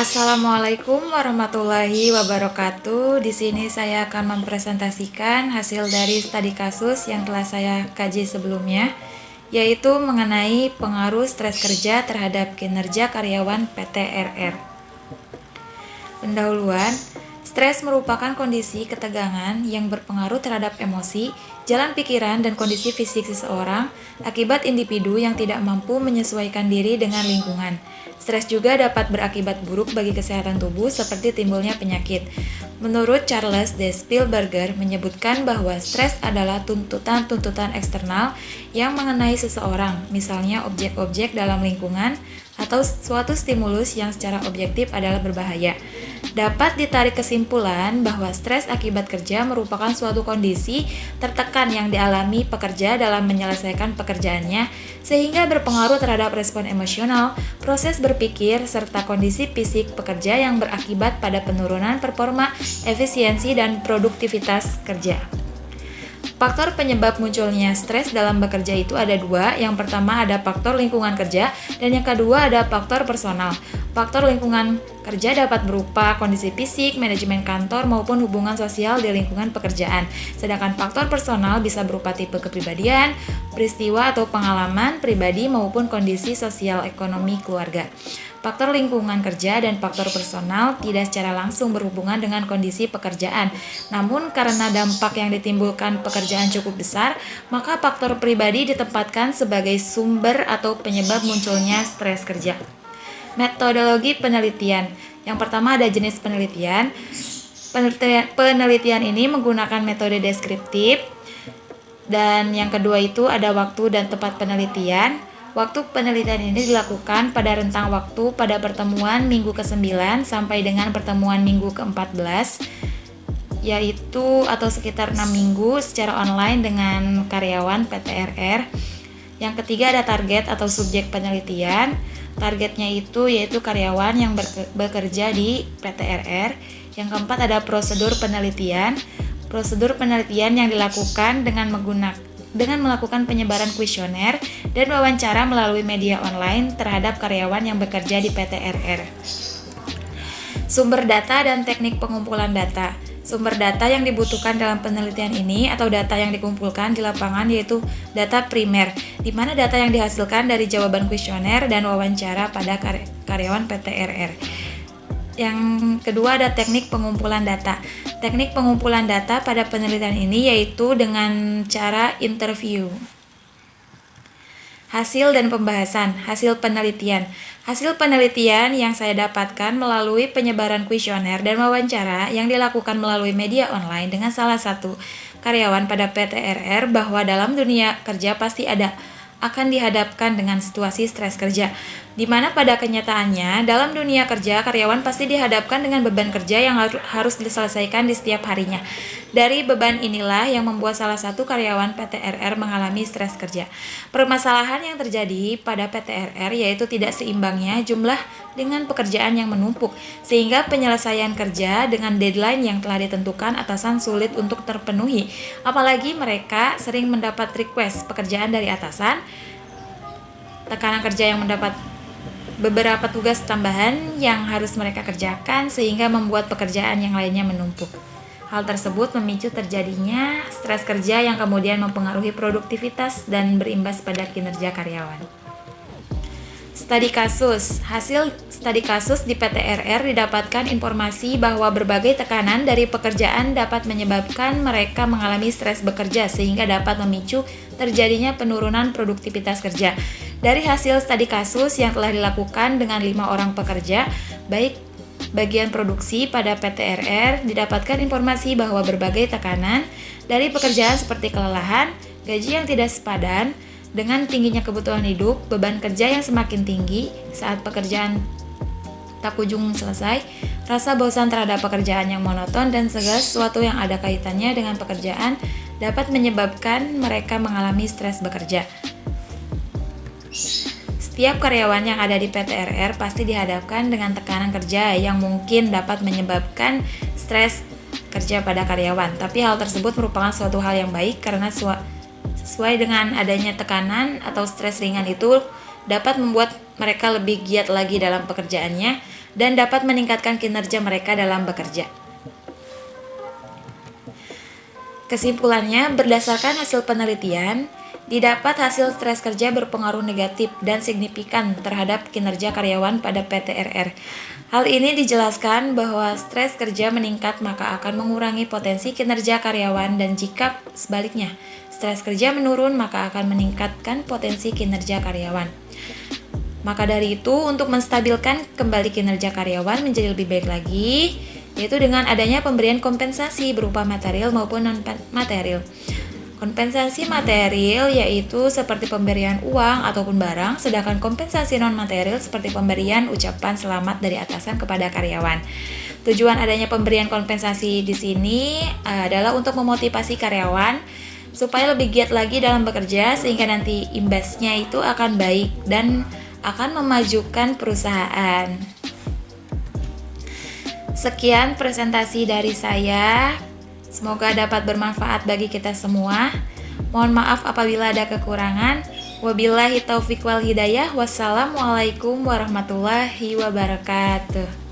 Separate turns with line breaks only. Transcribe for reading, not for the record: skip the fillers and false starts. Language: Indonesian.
Assalamualaikum warahmatullahi wabarakatuh. Di sini saya akan mempresentasikan hasil dari studi kasus yang telah saya kaji sebelumnya, yaitu mengenai pengaruh stres kerja terhadap kinerja karyawan PT RR. Pendahuluan, stres merupakan kondisi ketegangan yang berpengaruh terhadap emosi, jalan pikiran, dan kondisi fisik seseorang akibat individu yang tidak mampu menyesuaikan diri dengan lingkungan. Stres juga dapat berakibat buruk bagi kesehatan tubuh seperti timbulnya penyakit. Menurut Charles D. Spielberger menyebutkan bahwa stres adalah tuntutan-tuntutan eksternal yang mengenai seseorang, misalnya objek-objek dalam lingkungan atau suatu stimulus yang secara objektif adalah berbahaya. Dapat ditarik kesimpulan bahwa stres akibat kerja merupakan suatu kondisi tertekan yang dialami pekerja dalam menyelesaikan pekerjaannya, sehingga berpengaruh terhadap respon emosional, proses berpikir, serta kondisi fisik pekerja yang berakibat pada penurunan performa, efisiensi, dan produktivitas kerja. Faktor penyebab munculnya stres dalam bekerja itu ada dua. Yang pertama ada faktor lingkungan kerja, dan yang kedua ada faktor personal. Faktor lingkungan kerja dapat berupa kondisi fisik, manajemen kantor, maupun hubungan sosial di lingkungan pekerjaan. Sedangkan faktor personal bisa berupa tipe kepribadian, peristiwa atau pengalaman pribadi, maupun kondisi sosial ekonomi keluarga. Faktor lingkungan kerja dan faktor personal tidak secara langsung berhubungan dengan kondisi pekerjaan. Namun karena dampak yang ditimbulkan pekerjaan cukup besar, maka faktor pribadi ditempatkan sebagai sumber atau penyebab munculnya stres kerja. Metodologi penelitian. Yang pertama ada jenis penelitian. Penelitian ini menggunakan metode deskriptif. Dan yang kedua itu ada waktu dan tempat penelitian. Waktu penelitian ini dilakukan pada rentang waktu pada pertemuan minggu ke-9 sampai dengan pertemuan minggu ke-14, yaitu atau sekitar 6 minggu secara online dengan karyawan PT RR. Yang ketiga ada target atau subjek penelitian. Targetnya itu yaitu karyawan yang bekerja di PT RR. Yang keempat ada prosedur penelitian. Prosedur penelitian yang dilakukan dengan melakukan penyebaran kuesioner dan wawancara melalui media online terhadap karyawan yang bekerja di PT RR. Sumber data dan teknik pengumpulan data. Sumber data yang dibutuhkan dalam penelitian ini atau data yang dikumpulkan di lapangan yaitu data primer, di mana data yang dihasilkan dari jawaban kuesioner dan wawancara pada karyawan PT RR. Yang kedua ada teknik pengumpulan data. Teknik pengumpulan data pada penelitian ini yaitu dengan cara interview. Hasil dan pembahasan. Hasil penelitian. Hasil penelitian yang saya dapatkan melalui penyebaran kuesioner dan wawancara yang dilakukan melalui media online dengan salah satu karyawan pada PT RR bahwa dalam dunia kerja pasti akan dihadapkan dengan situasi stres kerja, di mana pada kenyataannya dalam dunia kerja karyawan pasti dihadapkan dengan beban kerja yang harus diselesaikan di setiap harinya. Dari beban inilah yang membuat salah satu karyawan PT RR mengalami stres kerja. Permasalahan yang terjadi pada PT RR yaitu tidak seimbangnya jumlah dengan pekerjaan yang menumpuk, sehingga penyelesaian kerja dengan deadline yang telah ditentukan atasan sulit untuk terpenuhi. Apalagi mereka sering mendapat request pekerjaan dari atasan, tekanan kerja yang mendapat beberapa tugas tambahan yang harus mereka kerjakan sehingga membuat pekerjaan yang lainnya menumpuk. Hal tersebut memicu terjadinya stres kerja yang kemudian mempengaruhi produktivitas dan berimbas pada kinerja karyawan. Studi kasus. Hasil studi kasus di PT RR didapatkan informasi bahwa berbagai tekanan dari pekerjaan dapat menyebabkan mereka mengalami stres bekerja sehingga dapat memicu terjadinya penurunan produktivitas kerja. Dari hasil studi kasus yang telah dilakukan dengan 5 orang pekerja, baik bagian produksi pada PT RR, didapatkan informasi bahwa berbagai tekanan dari pekerjaan seperti kelelahan, gaji yang tidak sepadan, dengan tingginya kebutuhan hidup, beban kerja yang semakin tinggi saat pekerjaan tak kunjung selesai, rasa bosan terhadap pekerjaan yang monoton, dan segala sesuatu yang ada kaitannya dengan pekerjaan dapat menyebabkan mereka mengalami stres bekerja. Setiap karyawan yang ada di PT RR pasti dihadapkan dengan tekanan kerja yang mungkin dapat menyebabkan stres kerja pada karyawan. Tapi hal tersebut merupakan suatu hal yang baik karena sesuai dengan adanya tekanan atau stres ringan itu dapat membuat mereka lebih giat lagi dalam pekerjaannya dan dapat meningkatkan kinerja mereka dalam bekerja. Kesimpulannya, berdasarkan hasil penelitian, didapat hasil stres kerja berpengaruh negatif dan signifikan terhadap kinerja karyawan pada PT RR. Hal ini dijelaskan bahwa stres kerja meningkat maka akan mengurangi potensi kinerja karyawan, dan jika sebaliknya, stres kerja menurun maka akan meningkatkan potensi kinerja karyawan. Maka dari itu, untuk menstabilkan kembali kinerja karyawan menjadi lebih baik lagi, yaitu dengan adanya pemberian kompensasi berupa material maupun non-material. Kompensasi material yaitu seperti pemberian uang ataupun barang, sedangkan kompensasi non-material seperti pemberian ucapan selamat dari atasan kepada karyawan. Tujuan adanya pemberian kompensasi di sini adalah untuk memotivasi karyawan supaya lebih giat lagi dalam bekerja, sehingga nanti imbasnya itu akan baik dan akan memajukan perusahaan. Sekian presentasi dari saya. Semoga dapat bermanfaat bagi kita semua. Mohon maaf apabila ada kekurangan. Wabillahi taufiq wal hidayah. Wassalamualaikum warahmatullahi wabarakatuh.